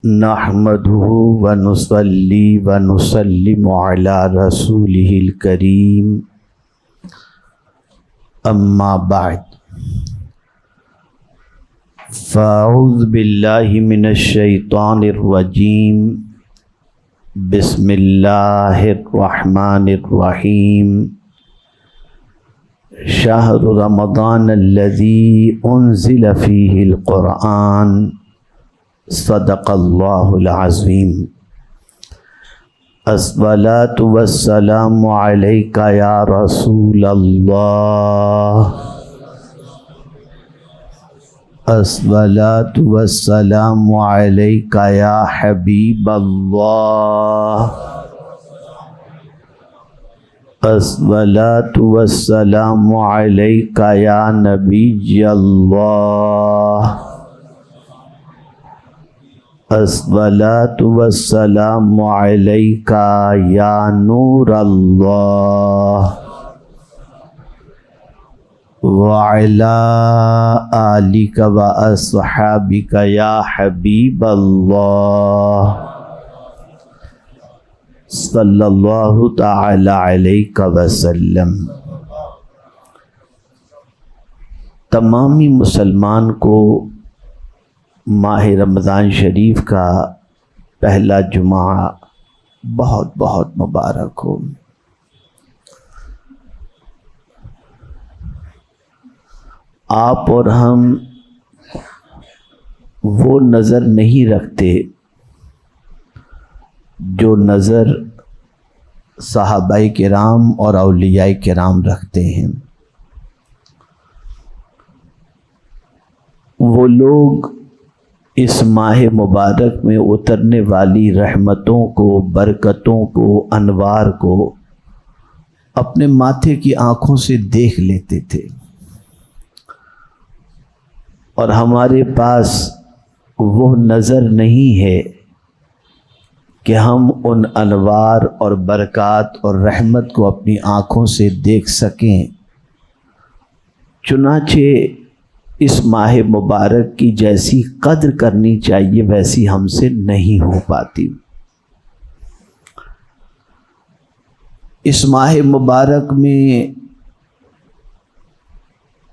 نحمده ونصلي ونسلم على رسوله الكريم اما بعد فاعوذ بالله من الشيطان الرجيم بسم الله الرحمن الرحيم شهر رمضان الذي انزل فيه القرآن صدق اللہ العظیم الصلاۃ والسلام علیک یا رسول اللہ الصلاۃ والسلام علیک یا حبیب اللہ الصلاۃ والسلام علیک یا نبی اللہ الصلاۃ والسلام علیک یا نور اللہ وعلی آلک واصحابک یا حبیب اللہ صلی اللہ تعالی علیہ وسلم۔ تمامی مسلمان کو ماہ رمضان شریف کا پہلا جمعہ بہت بہت مبارک ہو۔ آپ اور ہم وہ نظر نہیں رکھتے جو نظر صحابہ کرام اور اولیاء کرام رکھتے ہیں۔ وہ لوگ اس ماہ مبارک میں اترنے والی رحمتوں کو، برکتوں کو، انوار کو اپنے ماتھے کی آنکھوں سے دیکھ لیتے تھے، اور ہمارے پاس وہ نظر نہیں ہے کہ ہم ان انوار اور برکات اور رحمت کو اپنی آنکھوں سے دیکھ سکیں۔ چنانچہ اس ماہ مبارک کی جیسی قدر کرنی چاہیے ویسی ہم سے نہیں ہو پاتی۔ اس ماہ مبارک میں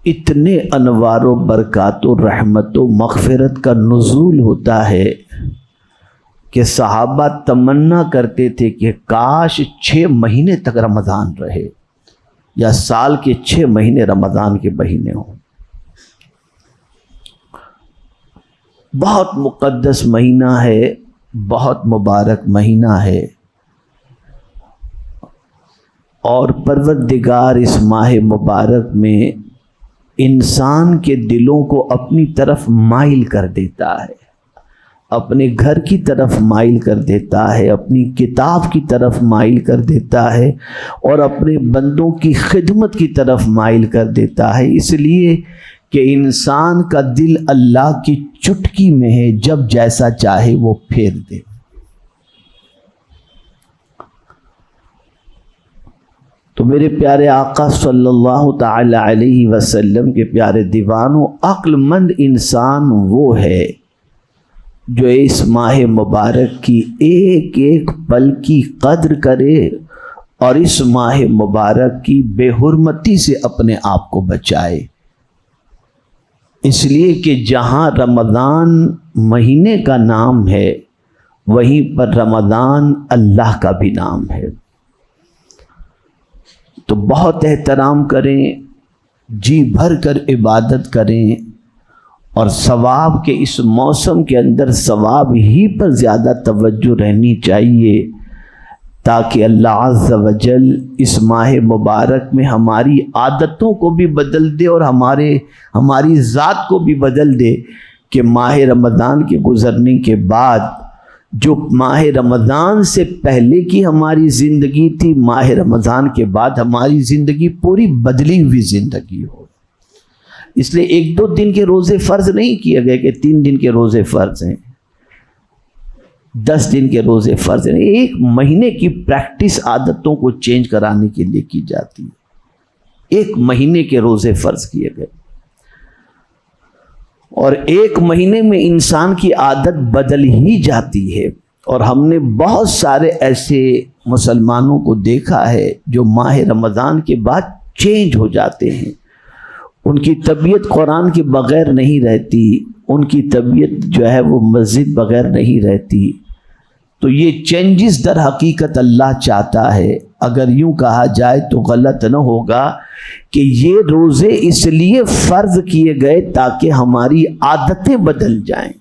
اتنے انوار و برکات و رحمت و مغفرت کا نزول ہوتا ہے کہ صحابہ تمنا کرتے تھے کہ کاش 6 مہینے تک رمضان رہے، یا سال کے 6 مہینے رمضان کے مہینے ہوں۔ بہت مقدس مہینہ ہے، بہت مبارک مہینہ ہے، اور پروردگار اس ماہ مبارک میں انسان کے دلوں کو اپنی طرف مائل کر دیتا ہے، اپنے گھر کی طرف مائل کر دیتا ہے، اپنی کتاب کی طرف مائل کر دیتا ہے، اور اپنے بندوں کی خدمت کی طرف مائل کر دیتا ہے، اس لیے کہ انسان کا دل اللہ کی چٹکی میں ہے، جب جیسا چاہے وہ پھیر دے۔ تو میرے پیارے آقا صلی اللہ تعالی علیہ وسلم کے پیارے دیوانوں، عقل مند انسان وہ ہے جو اس ماہ مبارک کی ایک ایک پل کی قدر کرے اور اس ماہ مبارک کی بے حرمتی سے اپنے آپ کو بچائے، اس لیے کہ جہاں رمضان مہینے کا نام ہے وہیں پر رمضان اللہ کا بھی نام ہے۔ تو بہت احترام کریں، جی بھر کر عبادت کریں، اور ثواب کے اس موسم کے اندر ثواب ہی پر زیادہ توجہ رہنی چاہیے، تاکہ اللہ عز و جل اس ماہ مبارک میں ہماری عادتوں کو بھی بدل دے اور ہماری ذات کو بھی بدل دے، کہ ماہ رمضان کے گزرنے کے بعد جو ماہ رمضان سے پہلے کی ہماری زندگی تھی، ماہ رمضان کے بعد ہماری زندگی پوری بدلی ہوئی زندگی ہو۔ اس لیے 1-2 دن کے روزے فرض نہیں کیے گئے کہ 3 دن کے روزے فرض ہیں، 10 دن کے روزے فرض ہیں۔ 1 مہینے کی پریکٹس عادتوں کو چینج کرانے کے لیے کی جاتی ہے، 1 مہینے کے روزے فرض کیے گئے۔ اور ایک مہینے میں انسان کی عادت بدل ہی جاتی ہے. اور ہم نے بہت سارے ایسے مسلمانوں کو دیکھا ہے جو ماہ رمضان کے بعد چینج ہو جاتے ہیں. ان کی طبیعت قرآن کے بغیر نہیں رہتی، ان کی طبیعت جو ہے وہ مسجد بغیر نہیں رہتی. تو یہ چینجز در حقیقت اللہ چاہتا ہے. اگر یوں کہا جائے تو غلط نہ ہوگا کہ یہ روزے اس لیے فرض کیے گئے تاکہ ہماری عادتیں بدل جائیں.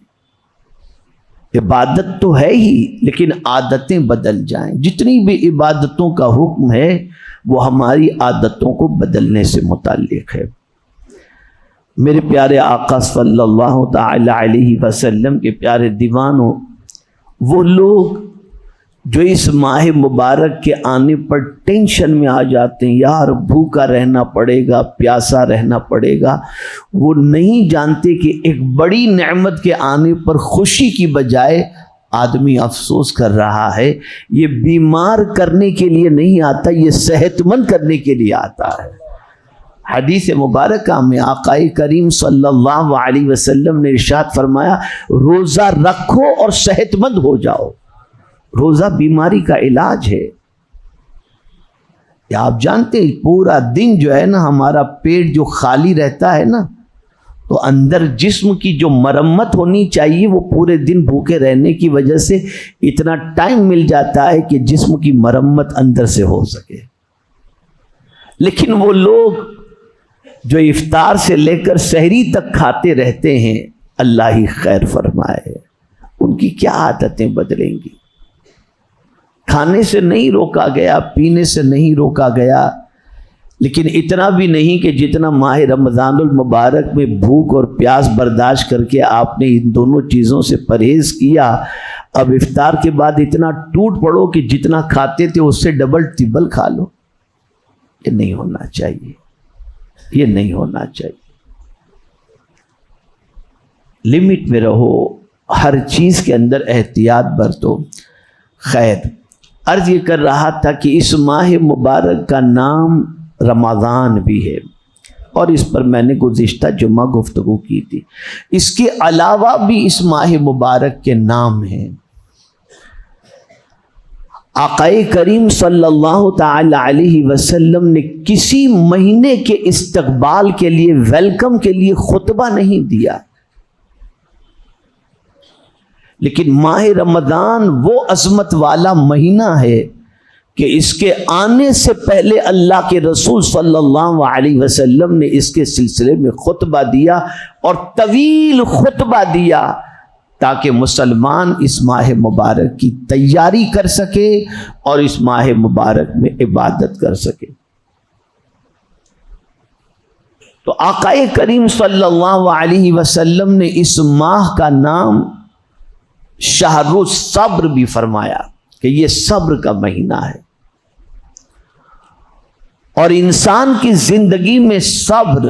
عبادت تو ہے ہی لیکن عادتیں بدل جائیں. جتنی بھی عبادتوں کا حکم ہے وہ ہماری عادتوں کو بدلنے سے متعلق ہے. میرے پیارے آقا صلی اللہ تعالی علیہ وسلم کے پیارے دیوانوں، وہ لوگ جو اس ماہ مبارک کے آنے پر ٹینشن میں آ جاتے ہیں، یار بھوکا رہنا پڑے گا، پیاسا رہنا پڑے گا، وہ نہیں جانتے کہ ایک بڑی نعمت کے آنے پر خوشی کی بجائے آدمی افسوس کر رہا ہے. یہ بیمار کرنے کے لیے نہیں آتا، یہ صحت مند کرنے کے لیے آتا ہے. حدیث مبارکہ میں آقا کریم صلی اللہ علیہ وسلم نے ارشاد فرمایا، روزہ رکھو اور صحت مند ہو جاؤ. روزہ بیماری کا علاج ہے. یا آپ جانتے ہیں پورا دن جو ہے نا ہمارا پیٹ جو خالی رہتا ہے نا، تو اندر جسم کی جو مرمت ہونی چاہیے وہ پورے دن بھوکے رہنے کی وجہ سے اتنا ٹائم مل جاتا ہے کہ جسم کی مرمت اندر سے ہو سکے. لیکن وہ لوگ جو افطار سے لے کر سحری تک کھاتے رہتے ہیں، اللہ ہی خیر فرمائے، ان کی کیا عادتیں بدلیں گی. کھانے سے نہیں روکا گیا، پینے سے نہیں روکا گیا، لیکن اتنا بھی نہیں کہ جتنا ماہ رمضان المبارک میں بھوک اور پیاس برداشت کر کے آپ نے ان دونوں چیزوں سے پرہیز کیا، اب افطار کے بعد اتنا ٹوٹ پڑو کہ جتنا کھاتے تھے اس سے ڈبل ٹربل کھا لو. یہ نہیں ہونا چاہیے، یہ نہیں ہونا چاہیے. لمٹ میں رہو، ہر چیز کے اندر احتیاط برتو. خیر، عرض یہ کر رہا تھا کہ اس ماہ مبارک کا نام رمضان بھی ہے، اور اس پر میں نے گزشتہ جمعہ گفتگو کی تھی. اس کے علاوہ بھی اس ماہ مبارک کے نام ہیں. آقا کریم صلی اللہ تعالی علیہ وسلم نے کسی مہینے کے استقبال کے لیے، ویلکم کے لیے خطبہ نہیں دیا، لیکن ماہ رمضان وہ عظمت والا مہینہ ہے کہ اس کے آنے سے پہلے اللہ کے رسول صلی اللہ علیہ وسلم نے اس کے سلسلے میں خطبہ دیا، اور طویل خطبہ دیا تاکہ مسلمان اس ماہ مبارک کی تیاری کر سکے اور اس ماہ مبارک میں عبادت کر سکے. تو آقا کریم صلی اللہ علیہ وسلم نے اس ماہ کا نام شہر الصبر بھی فرمایا کہ یہ صبر کا مہینہ ہے. اور انسان کی زندگی میں صبر،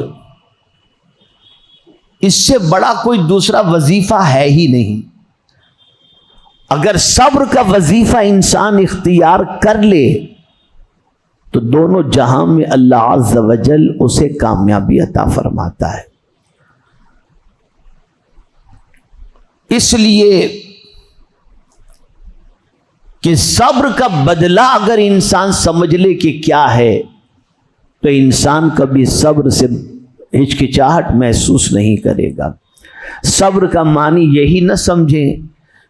اس سے بڑا کوئی دوسرا وظیفہ ہے ہی نہیں. اگر صبر کا وظیفہ انسان اختیار کر لے تو دونوں جہاں میں اللہ عز و جل اسے کامیابی عطا فرماتا ہے. اس لیے کہ صبر کا بدلہ اگر انسان سمجھ لے کہ کیا ہے تو انسان کبھی صبر سے ہچکچاہٹ محسوس نہیں کرے گا. صبر کا معنی یہی نہ سمجھیں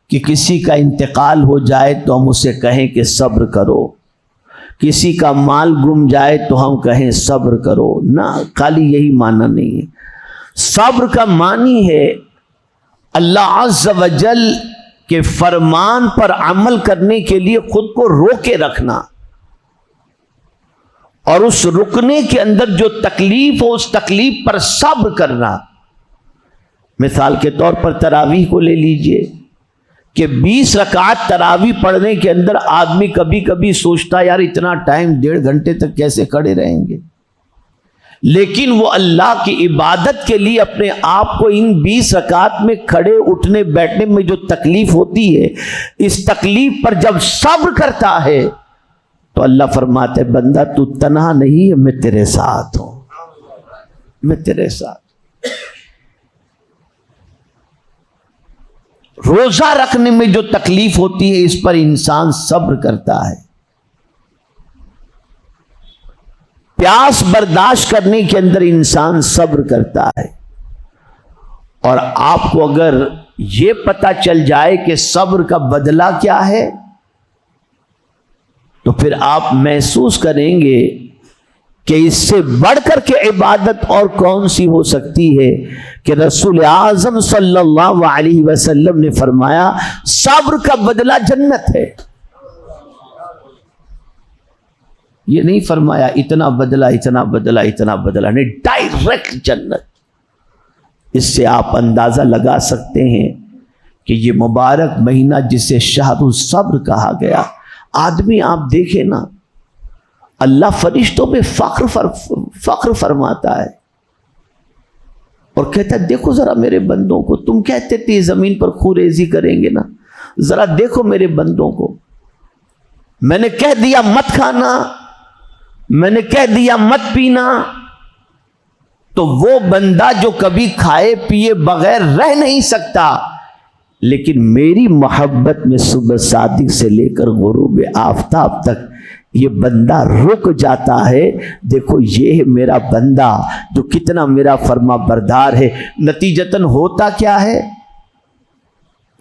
کہ کسی کا انتقال ہو جائے تو ہم اسے کہیں کہ صبر کرو، کسی کا مال گم جائے تو ہم کہیں صبر کرو. نہ، خالی یہی معنی نہیں ہے. صبر کا معنی ہے اللہ عز و جل کے فرمان پر عمل کرنے کے لیے خود کو روکے رکھنا، اور اس رکنے کے اندر جو تکلیف ہو اس تکلیف پر صبر کرنا. مثال کے طور پر تراویح کو لے لیجئے کہ 20 رکعت تراویح پڑھنے کے اندر آدمی کبھی کبھی سوچتا یار اتنا ٹائم 1.5 گھنٹے تک کیسے کھڑے رہیں گے، لیکن وہ اللہ کی عبادت کے لیے اپنے آپ کو ان 20 رکعت میں کھڑے اٹھنے بیٹھنے میں جو تکلیف ہوتی ہے، اس تکلیف پر جب صبر کرتا ہے تو اللہ فرماتے بندہ تو تنہا نہیں ہے، میں تیرے ساتھ ہوں، میں تیرے ساتھ. روزہ رکھنے میں جو تکلیف ہوتی ہے اس پر انسان صبر کرتا ہے، پیاس برداشت کرنے کے اندر انسان صبر کرتا ہے۔ اور آپ کو اگر یہ پتہ چل جائے کہ صبر کا بدلہ کیا ہے تو پھر آپ محسوس کریں گے کہ اس سے بڑھ کر کے عبادت اور کون سی ہو سکتی ہے کہ رسول اعظم صلی اللہ علیہ وسلم نے فرمایا صبر کا بدلہ جنت ہے۔ یہ نہیں فرمایا اتنا بدلہ اتنا بدلہ اتنا بدلہ، نہیں، ڈائریکٹ جنت۔ اس سے آپ اندازہ لگا سکتے ہیں کہ یہ مبارک مہینہ جسے شہر الصبر کہا گیا، آدمی آپ دیکھیں نا، اللہ فرشتوں پہ فخر فرماتا ہے اور کہتا ہے دیکھو ذرا میرے بندوں کو، تم کہتے تھے زمین پر خوریزی کریں گے نا، ذرا دیکھو میرے بندوں کو، میں نے کہہ دیا مت کھانا، میں نے کہہ دیا مت پینا، تو وہ بندہ جو کبھی کھائے پیے بغیر رہ نہیں سکتا، لیکن میری محبت میں صبح صادق سے لے کر غروب آفتاب تک یہ بندہ رک جاتا ہے۔ دیکھو یہ ہے میرا بندہ جو کتنا میرا فرما بردار ہے۔ نتیجتاً ہوتا کیا ہے؟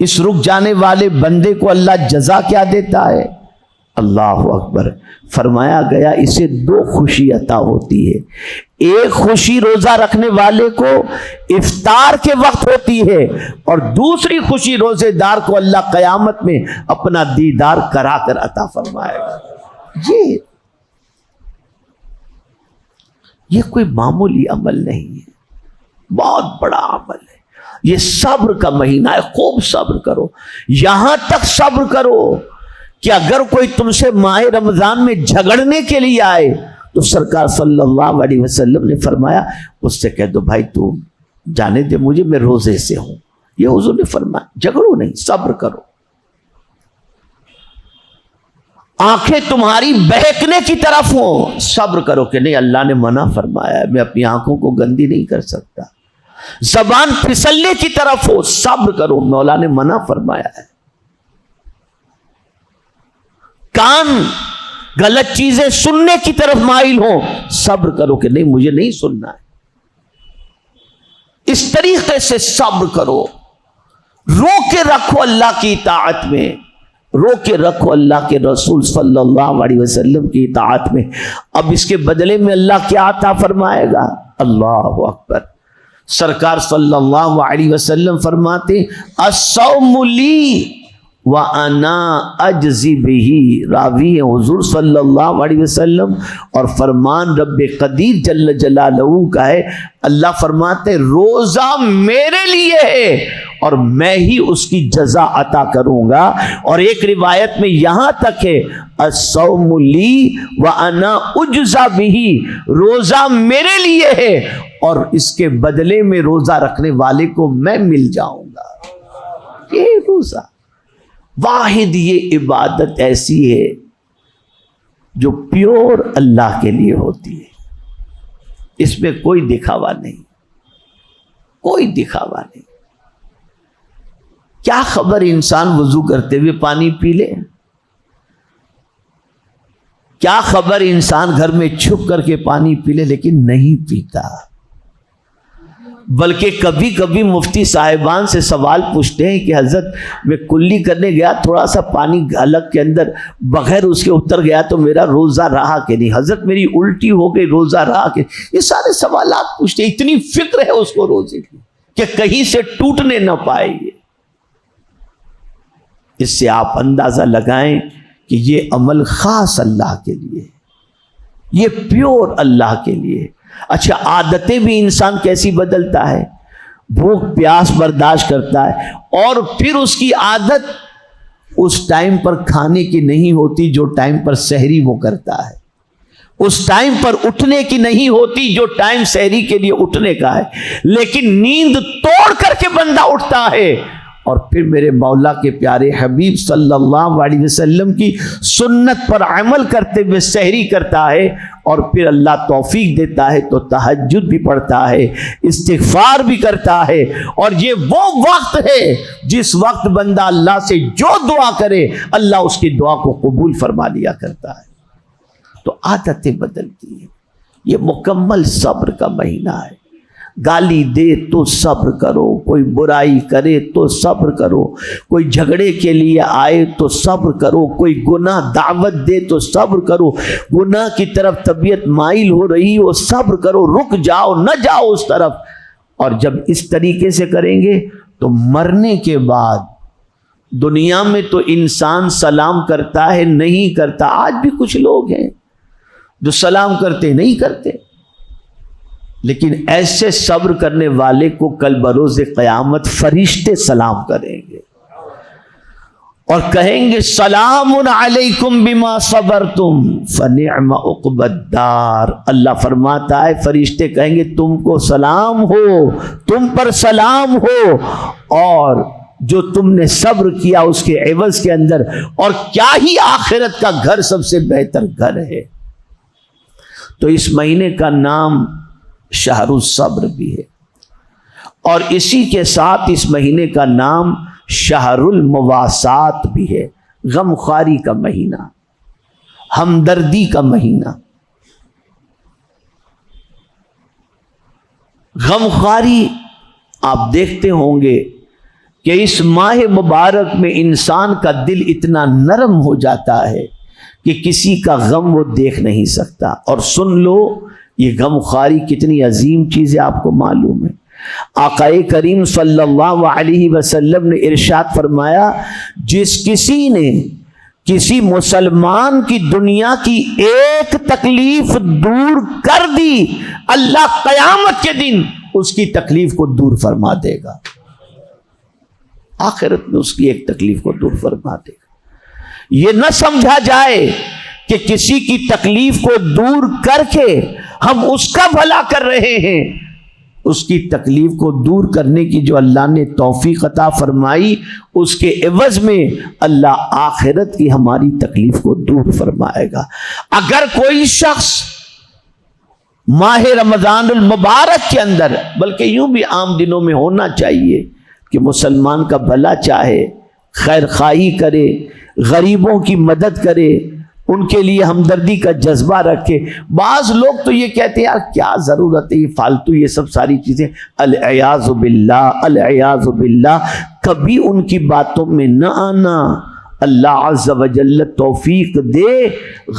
اس رک جانے والے بندے کو اللہ جزا کیا دیتا ہے؟ اللہ اکبر، فرمایا گیا اسے دو خوشی عطا ہوتی ہے۔ ایک خوشی روزہ رکھنے والے کو افطار کے وقت ہوتی ہے، اور دوسری خوشی روزے دار کو اللہ قیامت میں اپنا دیدار کرا کر عطا فرمائے گا۔ یہ کوئی معمولی عمل نہیں ہے، بہت بڑا عمل ہے۔ یہ صبر کا مہینہ ہے، خوب صبر کرو، یہاں تک صبر کرو کہ اگر کوئی تم سے ماہ رمضان میں جھگڑنے کے لیے آئے تو سرکار صلی اللہ علیہ وسلم نے فرمایا اس سے کہہ دو بھائی تو جانے دے مجھے، میں روزے سے ہوں۔ یہ حضور نے فرمایا جھگڑو نہیں، صبر کرو۔ آنکھیں تمہاری بہکنے کی طرف ہوں، صبر کرو کہ نہیں اللہ نے منع فرمایا ہے، میں اپنی آنکھوں کو گندی نہیں کر سکتا۔ زبان پھسلنے کی طرف ہو، صبر کرو، مولا نے منع فرمایا ہے۔ کان غلط چیزیں سننے کی طرف مائل ہوں، صبر کرو کہ نہیں مجھے نہیں سننا ہے۔ اس طریقے سے صبر کرو، رو کے رکھو اللہ کی اطاعت میں، رو کے رکھو اللہ کے رسول صلی اللہ علیہ وسلم کی اطاعت میں۔ اب اس کے بدلے میں اللہ کیا عطا فرمائے گا؟ اللہ اکبر۔ سرکار صلی اللہ علیہ وسلم فرماتے الصوم لی وَأَنَا أَجْزِي بِهِ، راوی ہے حضور صلی اللہ علیہ وسلم، اور فرمان رب قدیر جل جلالہ کا ہے۔ اللہ فرماتے روزہ میرے لیے ہے اور میں ہی اس کی جزا عطا کروں گا۔ اور ایک روایت میں یہاں تک ہے الصوم لی وَأَنَا أُجْزَى بِهِ، روزہ میرے لیے ہے اور اس کے بدلے میں روزہ رکھنے والے کو میں مل جاؤں گا۔ یہ روزہ واحد یہ عبادت ایسی ہے جو پیور اللہ کے لیے ہوتی ہے، اس میں کوئی دکھاوا نہیں، کوئی دکھاوا نہیں۔ کیا خبر انسان وضو کرتے ہوئے پانی پی لے، کیا خبر انسان گھر میں چھپ کر کے پانی پی لے لیکن نہیں پیتا۔ بلکہ کبھی کبھی مفتی صاحبان سے سوال پوچھتے ہیں کہ حضرت میں کلی کرنے گیا، تھوڑا سا پانی حلق کے اندر بغیر اس کے اتر گیا تو میرا روزہ رہا کہ نہیں؟ حضرت میری الٹی ہو گئی، روزہ رہا کہ؟ یہ سارے سوالات پوچھتے ہیں، اتنی فکر ہے اس کو روزے کی کہ کہیں سے ٹوٹنے نہ پائے۔ اس سے آپ اندازہ لگائیں کہ یہ عمل خاص اللہ کے لیے، یہ پیور اللہ کے لیے۔ اچھا، عادتیں بھی انسان کیسی بدلتا ہے؟ بھوک پیاس برداشت کرتا ہے اور پھر اس کی عادت اس ٹائم پر کھانے کی نہیں ہوتی جو ٹائم پر سحری وہ کرتا ہے، اس ٹائم پر اٹھنے کی نہیں ہوتی جو ٹائم سحری کے لیے اٹھنے کا ہے، لیکن نیند توڑ کر کے بندہ اٹھتا ہے اور پھر میرے مولا کے پیارے حبیب صلی اللہ علیہ وسلم کی سنت پر عمل کرتے ہوئے سحری کرتا ہے، اور پھر اللہ توفیق دیتا ہے تو تہجد بھی پڑھتا ہے، استغفار بھی کرتا ہے، اور یہ وہ وقت ہے جس وقت بندہ اللہ سے جو دعا کرے اللہ اس کی دعا کو قبول فرما لیا کرتا ہے۔ تو عادتیں بدلتی ہیں۔ یہ مکمل صبر کا مہینہ ہے۔ گالی دے تو صبر کرو، کوئی برائی کرے تو صبر کرو، کوئی جھگڑے کے لیے آئے تو صبر کرو، کوئی گناہ دعوت دے تو صبر کرو، گناہ کی طرف طبیعت مائل ہو رہی ہو صبر کرو، رک جاؤ نہ جاؤ اس طرف۔ اور جب اس طریقے سے کریں گے تو مرنے کے بعد دنیا میں تو انسان سلام کرتا ہے نہیں کرتا، آج بھی کچھ لوگ ہیں جو سلام کرتے نہیں کرتے، لیکن ایسے صبر کرنے والے کو کل بروز قیامت فرشتے سلام کریں گے اور کہیں گے سلام علیکم بما صبرتم فنعم عقبی الدار۔ اللہ فرماتا ہے فرشتے کہیں گے تم کو سلام ہو، تم پر سلام ہو، اور جو تم نے صبر کیا اس کے عوض کے اندر، اور کیا ہی آخرت کا گھر سب سے بہتر گھر ہے۔ تو اس مہینے کا نام شہر الصبر بھی ہے، اور اسی کے ساتھ اس مہینے کا نام شہر المواسات بھی ہے، غم خواری کا مہینہ، ہمدردی کا مہینہ۔ غم خواری آپ دیکھتے ہوں گے کہ اس ماہ مبارک میں انسان کا دل اتنا نرم ہو جاتا ہے کہ کسی کا غم وہ دیکھ نہیں سکتا۔ اور سن لو یہ غم خواری کتنی عظیم چیز ہے آپ کو معلوم ہے۔ آقا کریم صلی اللہ علیہ وسلم نے ارشاد فرمایا جس کسی نے کسی مسلمان کی دنیا کی ایک تکلیف دور کر دی اللہ قیامت کے دن اس کی تکلیف کو دور فرما دے گا، آخرت میں اس کی ایک تکلیف کو دور فرما دے گا۔ یہ نہ سمجھا جائے کہ کسی کی تکلیف کو دور کر کے ہم اس کا بھلا کر رہے ہیں، اس کی تکلیف کو دور کرنے کی جو اللہ نے توفیق عطا فرمائی اس کے عوض میں اللہ آخرت کی ہماری تکلیف کو دور فرمائے گا۔ اگر کوئی شخص ماہ رمضان المبارک کے اندر، بلکہ یوں بھی عام دنوں میں ہونا چاہیے کہ مسلمان کا بھلا چاہے، خیر خواہی کرے، غریبوں کی مدد کرے، ان کے لیے ہمدردی کا جذبہ رکھے۔ بعض لوگ تو یہ کہتے ہیں یار کیا ضرورت ہے یہ فالتو یہ سب ساری چیزیں، العیاذ باللہ العیاذ باللہ۔ کبھی ان کی باتوں میں نہ آنا۔ اللہ عز و جل توفیق دے،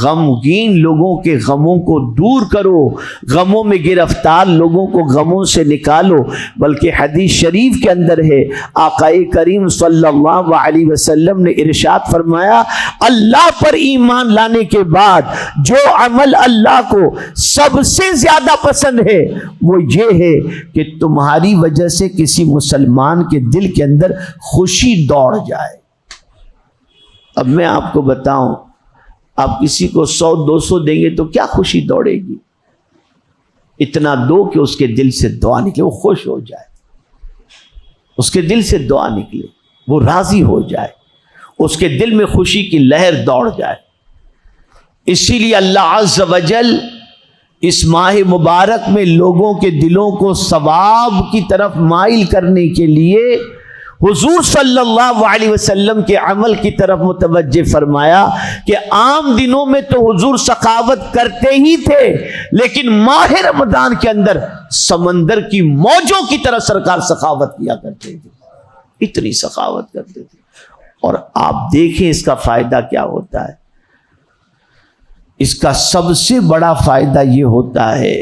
غمگین لوگوں کے غموں کو دور کرو، غموں میں گرفتار لوگوں کو غموں سے نکالو۔ بلکہ حدیث شریف کے اندر ہے آقا کریم صلی اللہ علیہ وسلم نے ارشاد فرمایا اللہ پر ایمان لانے کے بعد جو عمل اللہ کو سب سے زیادہ پسند ہے وہ یہ ہے کہ تمہاری وجہ سے کسی مسلمان کے دل کے اندر خوشی دوڑ جائے۔ اب میں آپ کو بتاؤں، آپ کسی کو 100-200 دیں گے تو کیا خوشی دوڑے گی؟ اتنا دو کہ اس کے دل سے دعا نکلے، وہ خوش ہو جائے، اس کے دل سے دعا نکلے، وہ راضی ہو جائے، اس کے دل میں خوشی کی لہر دوڑ جائے۔ اسی لیے اللہ عز و جل اس ماہ مبارک میں لوگوں کے دلوں کو ثواب کی طرف مائل کرنے کے لیے حضور صلی اللہ علیہ وسلم کے عمل کی طرف متوجہ فرمایا کہ عام دنوں میں تو حضور سخاوت کرتے ہی تھے، لیکن ماہ رمضان کے اندر سمندر کی موجوں کی طرح سرکار سخاوت کیا کرتے تھے، اتنی سخاوت کرتے تھے۔ اور آپ دیکھیں اس کا فائدہ کیا ہوتا ہے۔ اس کا سب سے بڑا فائدہ یہ ہوتا ہے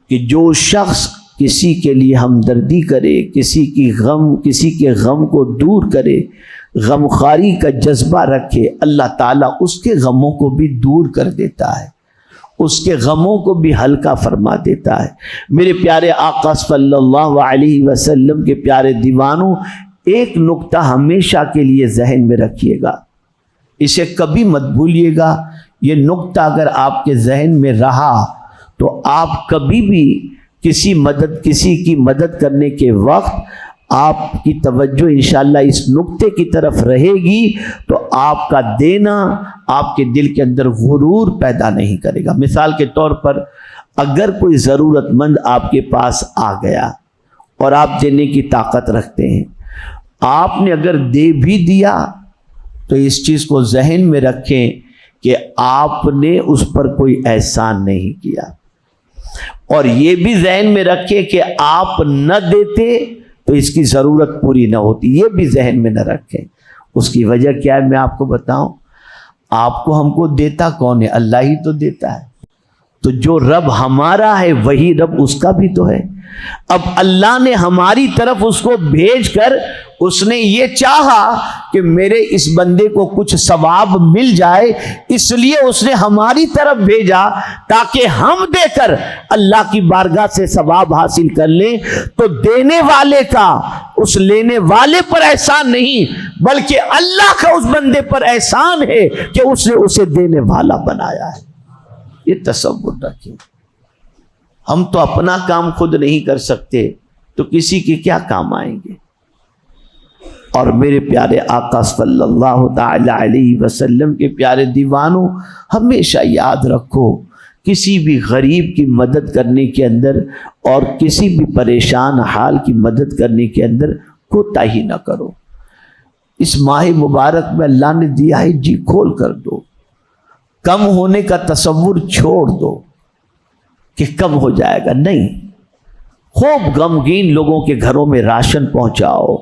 کہ جو شخص کسی کے لیے ہمدردی کرے، کسی کے غم کو دور کرے، غمخواری کا جذبہ رکھے، اللہ تعالیٰ اس کے غموں کو بھی دور کر دیتا ہے، اس کے غموں کو بھی ہلکا فرما دیتا ہے۔ میرے پیارے آقا صلی اللہ علیہ وسلم کے پیارے دیوانوں، ایک نقطہ ہمیشہ کے لیے ذہن میں رکھیے گا، اسے کبھی مت بھولیے گا۔ یہ نقطہ اگر آپ کے ذہن میں رہا تو آپ کبھی بھی کسی کی مدد کرنے کے وقت آپ کی توجہ انشاءاللہ اس نقطے کی طرف رہے گی تو آپ کا دینا آپ کے دل کے اندر غرور پیدا نہیں کرے گا۔ مثال کے طور پر اگر کوئی ضرورت مند آپ کے پاس آ گیا اور آپ دینے کی طاقت رکھتے ہیں، آپ نے اگر دے بھی دیا تو اس چیز کو ذہن میں رکھیں کہ آپ نے اس پر کوئی احسان نہیں کیا، اور یہ بھی ذہن میں رکھیں کہ آپ نہ دیتے تو اس کی ضرورت پوری نہ ہوتی، یہ بھی ذہن میں نہ رکھیں۔ اس کی وجہ کیا ہے میں آپ کو بتاؤں، آپ کو ہم کو دیتا کون ہے؟ اللہ ہی تو دیتا ہے۔ تو جو رب ہمارا ہے وہی رب اس کا بھی تو ہے۔ اب اللہ نے ہماری طرف اس کو بھیج کر اس نے یہ چاہا کہ میرے اس بندے کو کچھ ثواب مل جائے، اس لیے اس نے ہماری طرف بھیجا تاکہ ہم دے کر اللہ کی بارگاہ سے ثواب حاصل کر لیں۔ تو دینے والے کا اس لینے والے پر احسان نہیں بلکہ اللہ کا اس بندے پر احسان ہے کہ اس نے اسے دینے والا بنایا ہے۔ یہ تصور رکھیں۔ ہم تو اپنا کام خود نہیں کر سکتے تو کسی کے کیا کام آئیں گے؟ اور میرے پیارے آقا صلی اللہ تعالی علیہ وسلم کے پیارے دیوانوں، ہمیشہ یاد رکھو کسی بھی غریب کی مدد کرنے کے اندر اور کسی بھی پریشان حال کی مدد کرنے کے اندر کوتاہی نہ کرو۔ اس ماہ مبارک میں اللہ نے دیا ہے، جی کھول کر دو۔ کم ہونے کا تصور چھوڑ دو کہ کم ہو جائے گا، نہیں، خوب غمگین لوگوں کے گھروں میں راشن پہنچاؤ،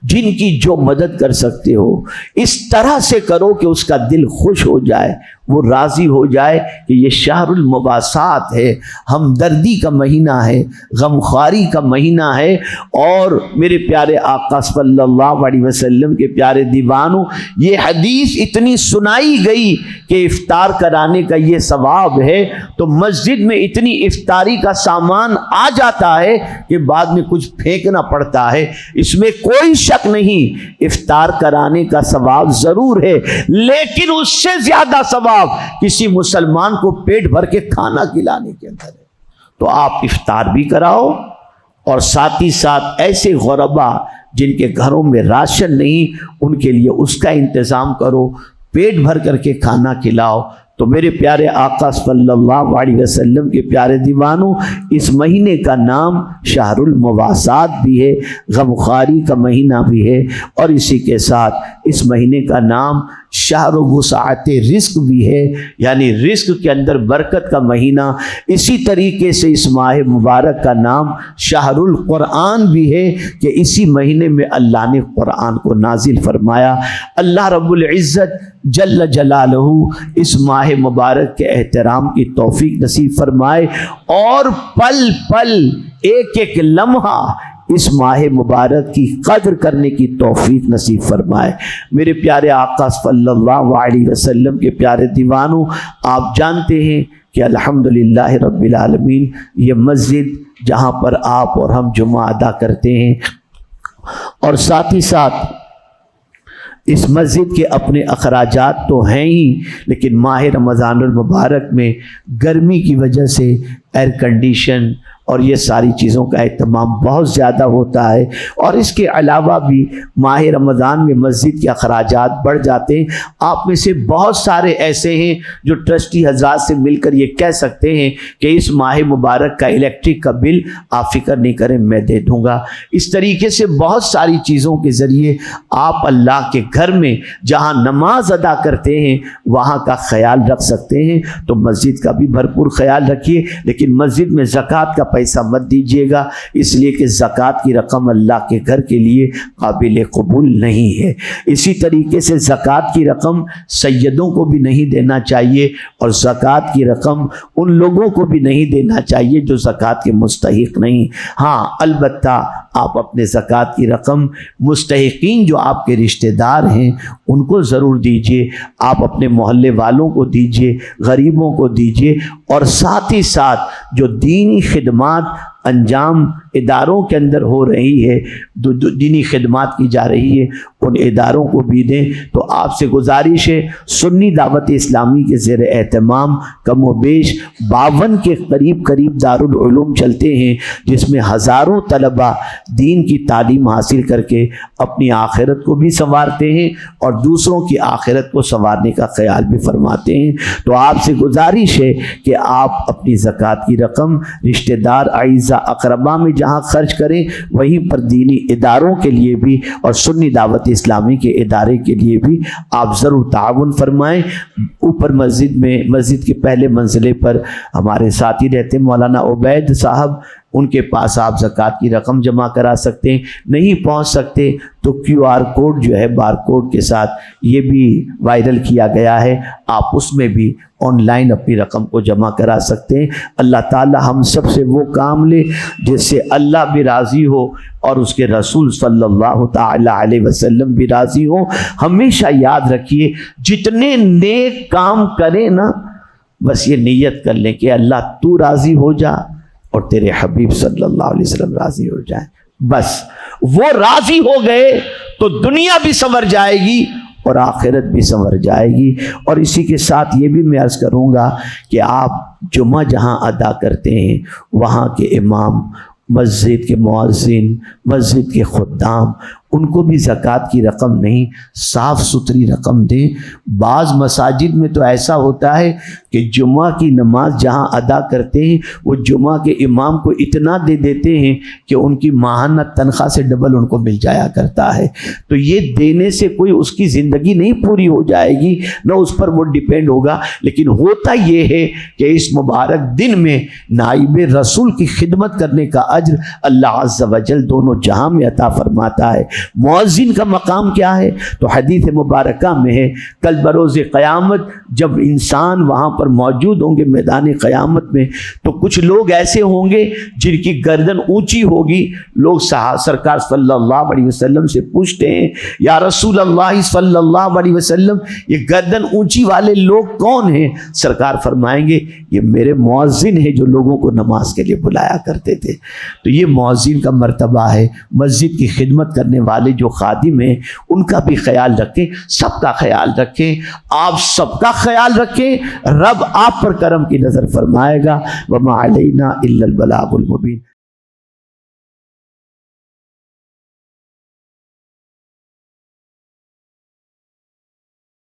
جن کی جو مدد کر سکتے ہو اس طرح سے کرو کہ اس کا دل خوش ہو جائے، وہ راضی ہو جائے کہ یہ شہر المواسات ہے، ہمدردی کا مہینہ ہے، غمخواری کا مہینہ ہے۔ اور میرے پیارے آقا صلی اللہ علیہ وسلم کے پیارے دیوانوں، یہ حدیث اتنی سنائی گئی کہ افطار کرانے کا یہ ثواب ہے، تو مسجد میں اتنی افطاری کا سامان آ جاتا ہے کہ بعد میں کچھ پھینکنا پڑتا ہے۔ اس میں کوئی شک نہیں، افطار کرانے کا ثواب ضرور ہے، لیکن اس سے زیادہ ثواب کسی مسلمان کو پیٹ بھر کے کھانا کھلانے کے اندر ہے۔ تو آپ افطار بھی کراؤ اور ساتھ ہی ساتھ ایسے غربا جن کے گھروں میں راشن نہیں ان کے لیے اس کا انتظام کرو، پیٹ بھر کر کے کھانا کھلاؤ۔ تو میرے پیارے آقا صلی اللہ علیہ وسلم کے پیارے دیوانوں، اس مہینے کا نام شہر المواسات بھی ہے، غمخواری کا مہینہ بھی ہے، اور اسی کے ساتھ اس مہینے کا نام شہر وسعت رزق بھی ہے، یعنی رزق کے اندر برکت کا مہینہ۔ اسی طریقے سے اس ماہ مبارک کا نام شہر القرآن بھی ہے کہ اسی مہینے میں اللہ نے قرآن کو نازل فرمایا۔ اللہ رب العزت جل جلالہ اس ماہ مبارک کے احترام کی توفیق نصیب فرمائے، اور پل پل ایک ایک لمحہ اس ماہ مبارک کی قدر کرنے کی توفیق نصیب فرمائے۔ میرے پیارے آقا صلی اللہ علیہ وسلم کے پیارے دیوانوں، آپ جانتے ہیں کہ الحمدللہ رب العالمین یہ مسجد جہاں پر آپ اور ہم جمعہ ادا کرتے ہیں، اور ساتھ ہی ساتھ اس مسجد کے اپنے اخراجات تو ہیں ہی، لیکن ماہ رمضان المبارک میں گرمی کی وجہ سے ایئر کنڈیشن اور یہ ساری چیزوں کا اہتمام بہت زیادہ ہوتا ہے، اور اس کے علاوہ بھی ماہ رمضان میں مسجد کے اخراجات بڑھ جاتے ہیں۔ آپ میں سے بہت سارے ایسے ہیں جو ٹرسٹی حضرات سے مل کر یہ کہہ سکتے ہیں کہ اس ماہ مبارک کا الیکٹرک کا بل آپ فکر نہیں کریں، میں دے دوں گا۔ اس طریقے سے بہت ساری چیزوں کے ذریعے آپ اللہ کے گھر میں جہاں نماز ادا کرتے ہیں وہاں کا خیال رکھ سکتے ہیں۔ تو مسجد کا بھی بھرپور خیال رکھیے، لیکن مسجد میں زکوٰۃ کا پیسہ مت دیجیے گا، اس لیے کہ زکوٰۃ کی رقم اللہ کے گھر کے لیے قابل قبول نہیں ہے۔ اسی طریقے سے زکوٰۃ کی رقم سیدوں کو بھی نہیں دینا چاہیے، اور زکوٰۃ کی رقم ان لوگوں کو بھی نہیں دینا چاہیے جو زکوٰۃ کے مستحق نہیں۔ ہاں البتہ آپ اپنے زکوٰۃ کی رقم مستحقین جو آپ کے رشتہ دار ہیں ان کو ضرور دیجیے، آپ اپنے محلے والوں کو دیجیے، غریبوں کو دیجیے، اور ساتھ ہی ساتھ جو دینی خدمات انجام اداروں کے اندر ہو رہی ہے، دینی خدمات کی جا رہی ہے، ان اداروں کو بھی دیں۔ تو آپ سے گزارش ہے، سنی دعوت اسلامی کے زیر اہتمام کم و بیش 52 کے قریب دارالعلوم چلتے ہیں، جس میں ہزاروں طلباء دین کی تعلیم حاصل کر کے اپنی آخرت کو بھی سنوارتے ہیں اور دوسروں کی آخرت کو سنوارنے کا خیال بھی فرماتے ہیں۔ تو آپ سے گزارش ہے کہ آپ اپنی زکوٰۃ کی رقم رشتہ دار، اعزاء، اقربا میں جہاں خرچ کریں، وہیں پر دینی اداروں کے لیے بھی اور سنی دعوت اسلامی کے ادارے کے لیے بھی آپ ضرور تعاون فرمائیں۔ اوپر مسجد کے پہلے منزلے پر ہمارے ساتھی رہتے مولانا عبید صاحب، ان کے پاس آپ زکوٰۃ کی رقم جمع کرا سکتے ہیں۔ نہیں پہنچ سکتے تو QR کوڈ جو ہے بار کوڈ کے ساتھ یہ بھی وائرل کیا گیا ہے، آپ اس میں بھی آن لائن اپنی رقم کو جمع کرا سکتے ہیں۔ اللہ تعالی ہم سب سے وہ کام لے جس سے اللہ بھی راضی ہو اور اس کے رسول صلی اللہ تعالی علیہ وسلم بھی راضی ہو۔ ہمیشہ یاد رکھیے، جتنے نیک کام کریں نا، بس یہ نیت کر لیں کہ اللہ تو راضی ہو جا اور تیرے حبیب صلی اللہ علیہ وسلم راضی ہو جائیں۔ بس وہ راضی ہو گئے تو دنیا بھی سنور جائے گی اور آخرت بھی سنور جائے گی۔ اور اسی کے ساتھ یہ بھی میں عرض کروں گا کہ آپ جمعہ جہاں ادا کرتے ہیں وہاں کے امام، مسجد کے مؤذن، مسجد کے خدام، ان کو بھی زکوٰۃ کی رقم نہیں، صاف ستھری رقم دیں۔ بعض مساجد میں تو ایسا ہوتا ہے کہ جمعہ کی نماز جہاں ادا کرتے ہیں وہ جمعہ کے امام کو اتنا دے دیتے ہیں کہ ان کی ماہانہ تنخواہ سے ڈبل ان کو مل جایا کرتا ہے۔ تو یہ دینے سے کوئی اس کی زندگی نہیں پوری ہو جائے گی، نہ اس پر وہ ڈیپینڈ ہوگا، لیکن ہوتا یہ ہے کہ اس مبارک دن میں نائب رسول کی خدمت کرنے کا اجر اللہ عز و جل دونوں جہاں میں عطا فرماتا ہے۔ مؤذن کا مقام کیا ہے؟ تو حدیث مبارکہ میں ہے، کل بروز قیامت جب انسان وہاں پر موجود ہوں گے میدان قیامت میں، تو کچھ لوگ ایسے ہوں گے جن کی گردن اونچی ہوگی۔ لوگ سرکار صلی اللہ علیہ وسلم سے پوچھتے ہیں، یا رسول اللہ صلی اللہ علیہ وسلم، یہ گردن اونچی والے لوگ کون ہیں؟ سرکار فرمائیں گے، یہ میرے مؤذن ہیں جو لوگوں کو نماز کے لیے بلایا کرتے تھے۔ تو یہ مؤذن کا مرتبہ ہے۔ مسجد کی خدمت کرنے والے جو خادم ہیں ان کا بھی خیال رکھیں، سب کا خیال رکھیں، آپ سب کا خیال رکھیں، رب آپ پر کرم کی نظر فرمائے گا۔ وما علینا الا البلاغ المبین۔